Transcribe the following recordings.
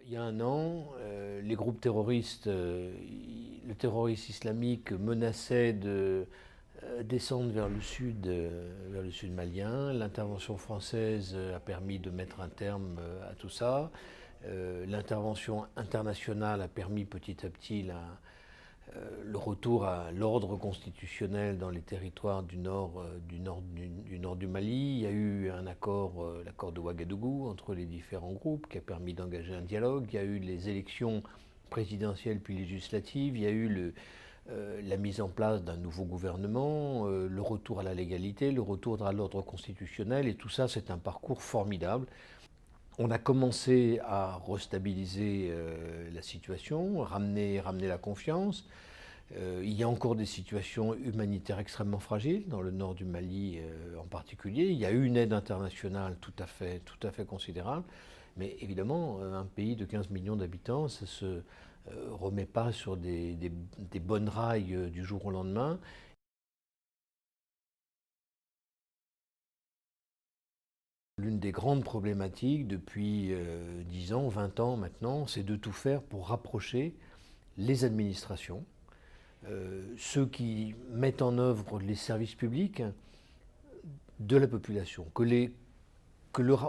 Il y a un an, les groupes terroristes, le terrorisme islamique menaçait de descendre vers le sud malien. L'intervention française a permis de mettre un terme à tout ça. L'intervention internationale a permis petit à petit le retour à l'ordre constitutionnel dans les territoires du nord du Mali. Il y a eu un accord, l'accord de Ouagadougou, entre les différents groupes qui a permis d'engager un dialogue. Il y a eu les élections présidentielles puis législatives. Il y a eu la mise en place d'un nouveau gouvernement, le retour à la légalité, le retour à l'ordre constitutionnel. Et tout ça, c'est un parcours formidable. On a commencé à restabiliser la situation, ramener la confiance. Il y a encore des situations humanitaires extrêmement fragiles, dans le nord du Mali en particulier. Il y a eu une aide internationale tout à fait considérable. Mais évidemment, un pays de 15 millions d'habitants, ça ne se remet pas sur des bonnes rails du jour au lendemain. L'une des grandes problématiques depuis 10 ans, 20 ans maintenant, c'est de tout faire pour rapprocher les administrations, ceux qui mettent en œuvre les services publics de la population.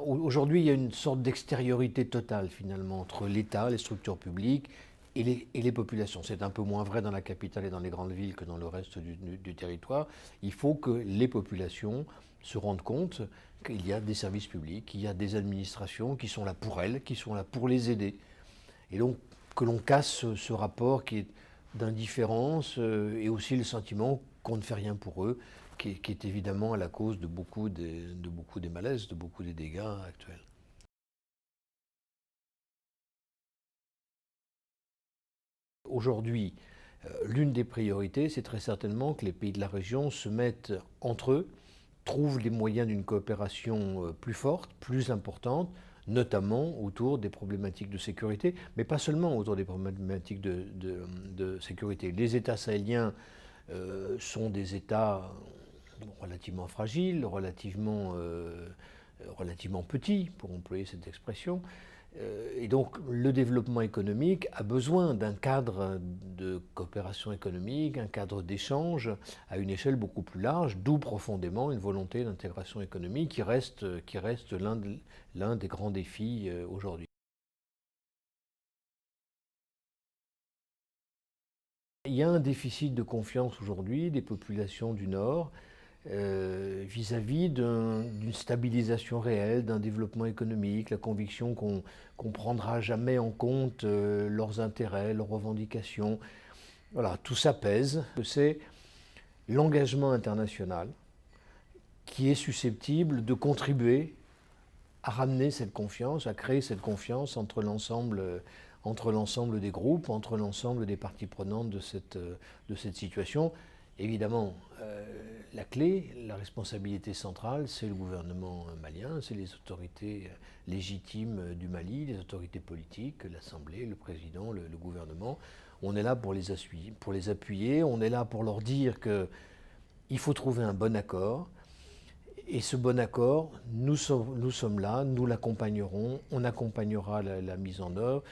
Aujourd'hui, il y a une sorte d'extériorité totale finalement entre l'État, les structures publiques et les populations. C'est un peu moins vrai dans la capitale et dans les grandes villes que dans le reste du territoire. Il faut que les populations se rendent compte qu'il y a des services publics, qu'il y a des administrations qui sont là pour elles, qui sont là pour les aider. Et donc que l'on casse ce rapport qui est d'indifférence et aussi le sentiment qu'on ne fait rien pour eux, qui est évidemment à la cause de beaucoup des malaises, de beaucoup des dégâts actuels. Aujourd'hui, l'une des priorités, c'est très certainement que les pays de la région se mettent entre eux, trouvent les moyens d'une coopération plus forte, plus importante, notamment autour des problématiques de sécurité, mais pas seulement autour des problématiques de sécurité. Les États sahéliens sont des États relativement fragiles, relativement petits, pour employer cette expression. Et donc le développement économique a besoin d'un cadre de coopération économique, un cadre d'échange à une échelle beaucoup plus large, d'où profondément une volonté d'intégration économique qui reste l'un des grands défis aujourd'hui. Il y a un déficit de confiance aujourd'hui des populations du Nord vis-à-vis d'une stabilisation réelle, d'un développement économique, la conviction qu'on ne prendra jamais en compte leurs intérêts, leurs revendications. Voilà, tout ça pèse. C'est l'engagement international qui est susceptible de contribuer à ramener cette confiance, à créer cette confiance entre l'ensemble des groupes, entre l'ensemble des parties prenantes de cette situation. Évidemment, la clé, la responsabilité centrale, c'est le gouvernement malien, c'est les autorités légitimes du Mali, les autorités politiques, l'Assemblée, le président, le gouvernement. On est là pour les appuyer, on est là pour leur dire qu'il faut trouver un bon accord. Et ce bon accord, nous sommes là, nous l'accompagnerons, on accompagnera la mise en œuvre.